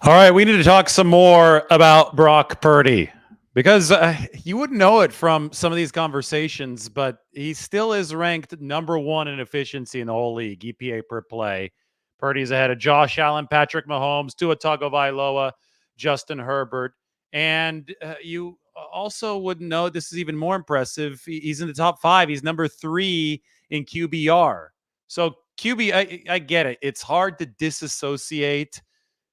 All right, we need to talk some more about Brock Purdy because you wouldn't know it from some of these conversations, but he still is ranked number one in efficiency in the whole league, EPA per play. Purdy's ahead of Josh Allen, Patrick Mahomes, Tua Tagovailoa, Justin Herbert, and you also wouldn't know this is even more impressive. He's in the top five. He's number three in QBR. So I get it. It's hard to disassociate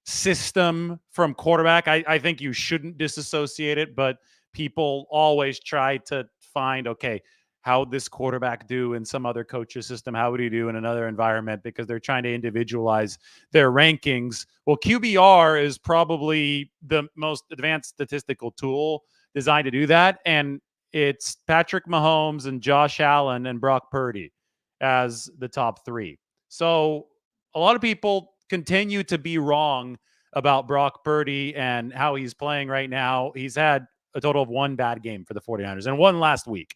system from quarterback. I think you shouldn't disassociate it, but people always try to find, okay, how would this quarterback do in some other coach's system? How would he do in another environment? Because they're trying to individualize their rankings. Well, QBR is probably the most advanced statistical tool designed to do that. And it's Patrick Mahomes and Josh Allen and Brock Purdy as the top three. So a lot of people continue to be wrong about Brock Purdy and how he's playing right now. He's had a total of one bad game for the 49ers and one last week.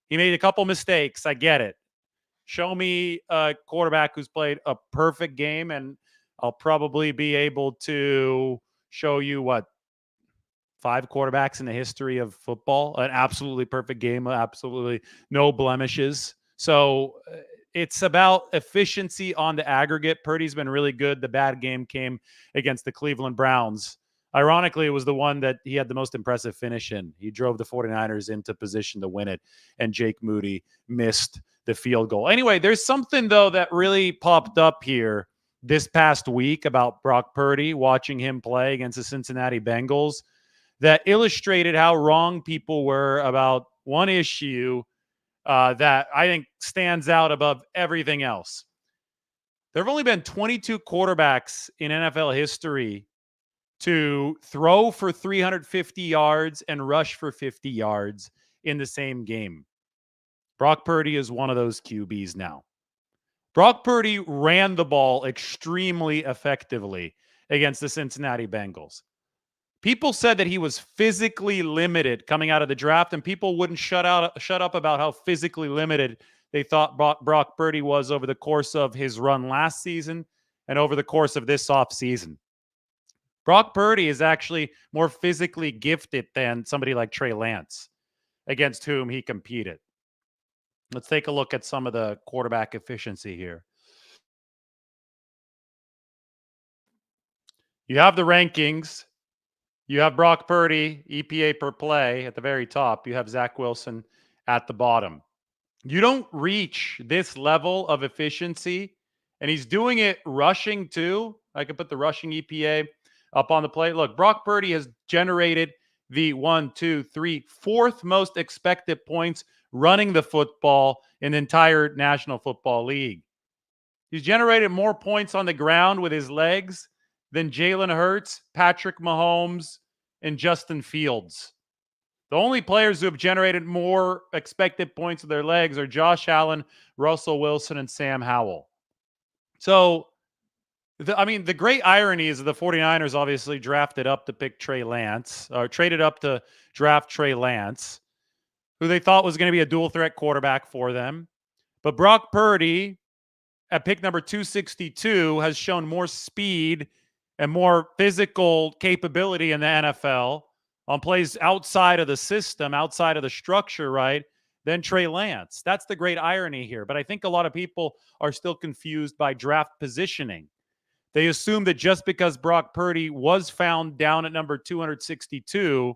He made a couple mistakes. I get it. Show me a quarterback who's played a perfect game, and I'll probably be able to show you what, five quarterbacks in the history of football, an absolutely perfect game, absolutely no blemishes. So it's about efficiency on the aggregate. Purdy's been really good. The bad game came against the Cleveland Browns. Ironically, it was the one that he had the most impressive finish in. He drove the 49ers into position to win it, and Jake Moody missed the field goal. Anyway, there's something, though, that really popped up here this past week about Brock Purdy, watching him play against the Cincinnati Bengals, that illustrated how wrong people were about one issue that I think stands out above everything else. There have only been 22 quarterbacks in NFL history to throw for 350 yards and rush for 50 yards in the same game. Brock Purdy is one of those QBs now. Brock Purdy ran the ball extremely effectively against the Cincinnati Bengals. People said that he was physically limited coming out of the draft, and people wouldn't shut up about how physically limited they thought Brock Purdy was over the course of his run last season and over the course of this offseason. Brock Purdy is actually more physically gifted than somebody like Trey Lance, against whom he competed. Let's take a look at some of the quarterback efficiency here. You have the rankings. You have Brock Purdy, EPA per play at the very top. You have Zach Wilson at the bottom. You don't reach this level of efficiency, and he's doing it rushing too. I could put the rushing EPA up on the plate. Look, Brock Purdy has generated the 4th most expected points running the football in the entire National Football League. He's generated more points on the ground with his legs than Jalen Hurts, Patrick Mahomes, and Justin Fields. The only players who have generated more expected points with their legs are Josh Allen, Russell Wilson, and Sam Howell. So, the great irony is that the 49ers obviously drafted up to pick Trey Lance, or traded up to draft Trey Lance, who they thought was going to be a dual threat quarterback for them. But Brock Purdy, at pick number 262, has shown more speed and more physical capability in the NFL on plays outside of the system, outside of the structure, right, than Trey Lance. That's the great irony here. But I think a lot of people are still confused by draft positioning. They assume that just because Brock Purdy was found down at number 262,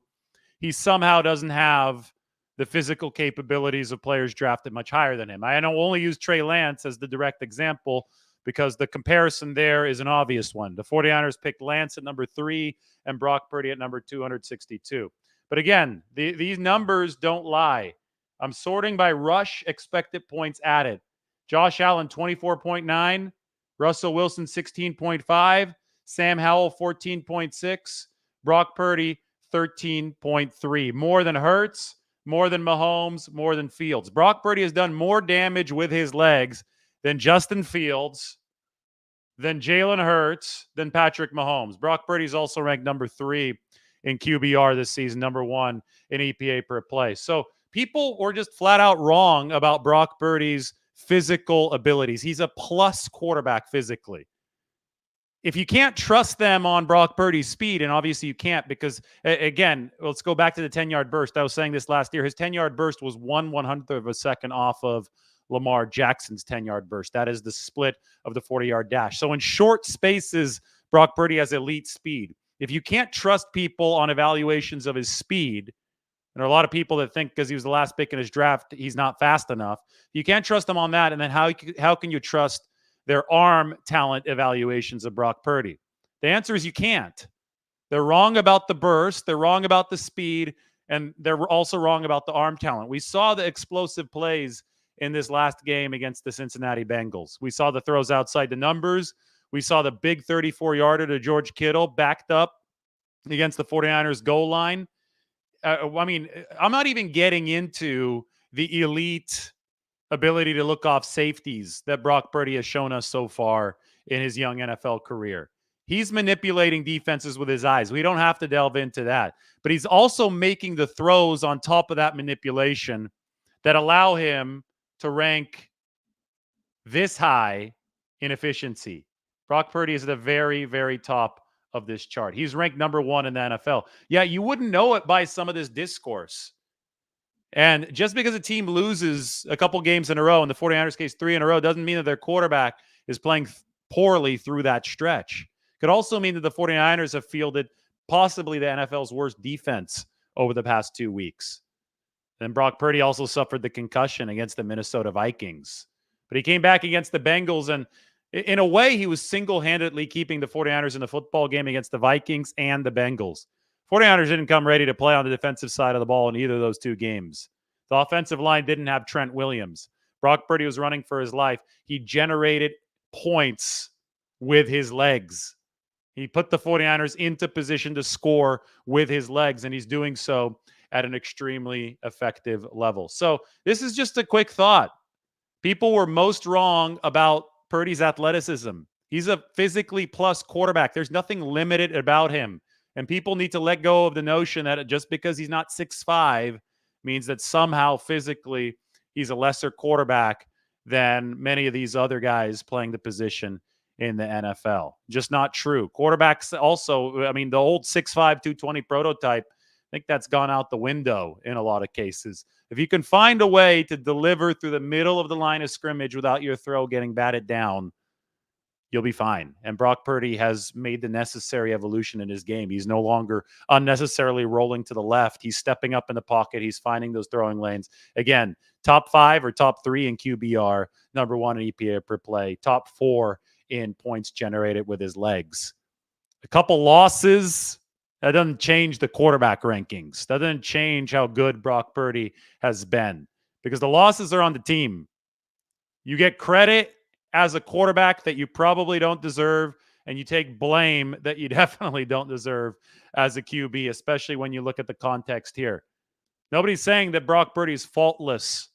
he somehow doesn't have the physical capabilities of players drafted much higher than him. I don't only use Trey Lance as the direct example because the comparison there is an obvious one. The 49ers picked Lance at number 3 and Brock Purdy at number 262. But again, these numbers don't lie. I'm sorting by rush expected points added. Josh Allen, 24.9. Russell Wilson, 16.5. Sam Howell, 14.6. Brock Purdy, 13.3. More than Hurts, more than Mahomes, more than Fields. Brock Purdy has done more damage with his legs than Justin Fields, than Jalen Hurts, than Patrick Mahomes. Brock Purdy is also ranked number 3 in QBR this season, number 1 in EPA per play. So people were just flat out wrong about Brock Purdy's physical abilities. He's a plus quarterback physically. if you can't trust them on Brock Purdy's speed, and obviously you can't because, again, let's go back to the 10-yard burst. I was saying this last year. His 10-yard burst was 1/100th of a second off of Lamar Jackson's 10-yard burst. That is the split of the 40-yard dash. So in short spaces, Brock Purdy has elite speed. If you can't trust people on evaluations of his speed, and there are a lot of people that think because he was the last pick in his draft, he's not fast enough. You can't trust him on that. And then how can you trust their arm talent evaluations of Brock Purdy? The answer is you can't. They're wrong about the burst. They're wrong about the speed. And they're also wrong about the arm talent. We saw the explosive plays in this last game against the Cincinnati Bengals. We saw the throws outside the numbers. We saw the big 34-yarder to George Kittle backed up against the 49ers goal line. I mean, I'm not even getting into the elite ability to look off safeties that Brock Purdy has shown us so far in his young NFL career. He's manipulating defenses with his eyes. We don't have to delve into that. But he's also making the throws on top of that manipulation that allow him to rank this high in efficiency. Brock Purdy is at the very, very top of this chart. He's ranked number 1 in the NFL. Yeah, you wouldn't know it by some of this discourse. And just because a team loses a couple games in a row, in the 49ers case, 3 in a row, doesn't mean that their quarterback is playing poorly through that stretch. Could also mean that the 49ers have fielded possibly the NFL's worst defense over the past 2 weeks. Then Brock Purdy also suffered the concussion against the Minnesota Vikings. But he came back against the Bengals, and in a way, he was single-handedly keeping the 49ers in the football game against the Vikings and the Bengals. 49ers didn't come ready to play on the defensive side of the ball in either of those 2 games. The offensive line didn't have Trent Williams. Brock Purdy was running for his life. He generated points with his legs. He put the 49ers into position to score with his legs, and he's doing so at an extremely effective level. So this is just a quick thought. People were most wrong about Purdy's athleticism. He's a physically plus quarterback. There's nothing limited about him. And people need to let go of the notion that just because he's not 6'5" means that somehow physically he's a lesser quarterback than many of these other guys playing the position in the NFL. Just not true. Quarterbacks also, I mean, the old 6'5", 220 prototype, I think that's gone out the window in a lot of cases. If you can find a way to deliver through the middle of the line of scrimmage without your throw getting batted down, you'll be fine. And Brock Purdy has made the necessary evolution in his game. He's no longer unnecessarily rolling to the left. He's stepping up in the pocket. He's finding those throwing lanes. Again, top 5 or top 3 in QBR, number 1 in EPA per play, top 4 in points generated with his legs. A couple losses, that doesn't change the quarterback rankings. That doesn't change how good Brock Purdy has been because the losses are on the team. You get credit as a quarterback that you probably don't deserve, and you take blame that you definitely don't deserve as a QB, especially when you look at the context here. Nobody's saying that Brock Purdy is faultless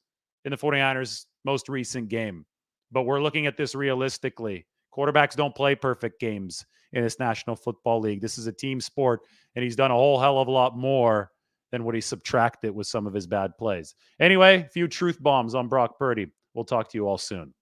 in the 49ers' most recent game, but we're looking at this realistically. Quarterbacks don't play perfect games in this National Football League. This is a team sport, and he's done a whole hell of a lot more than what he subtracted with some of his bad plays. Anyway, a few truth bombs on Brock Purdy. We'll talk to you all soon.